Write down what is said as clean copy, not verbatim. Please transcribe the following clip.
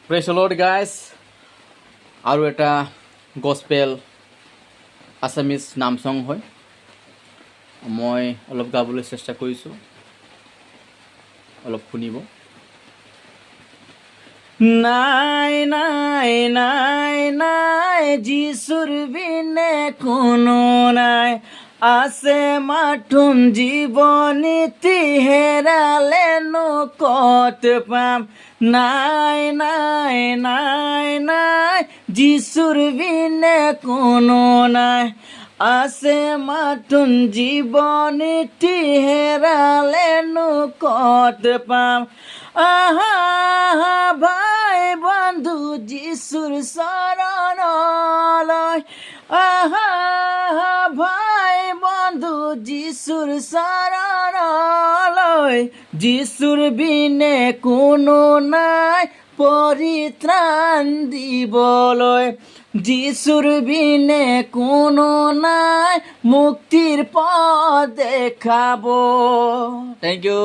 Praise the lord guys. আৰু এটা gospel Assamese নাম চং হয়, মই অলপ গাবলৈ চেষ্টা কৰিছোঁ, অলপ শুনিব। নাই নাই নাই নাই যিশুৰ বিনে কোনো নাই, আছে মাথোন জীৱনীতি হেৰালেনো ক'ত পাম। নাই নাই নাই নাই যিশুৰ বিনে কোনো নাই, আছে মাথোন জীৱনীতি হেৰালেনো ক'ত পাম। আহা আহা ভাই বন্ধু যিশুৰ চৰণলৈ, আহা আহা ভাই বন্ধু যিশুৰ চৰণলৈ। যিশুৰ বিনে কোনো নাই পৰিত্ৰাণ দিবলৈ, যিশুৰ বিনে কোনো নাই মুক্তিৰ পথ দেখাব। Thank U.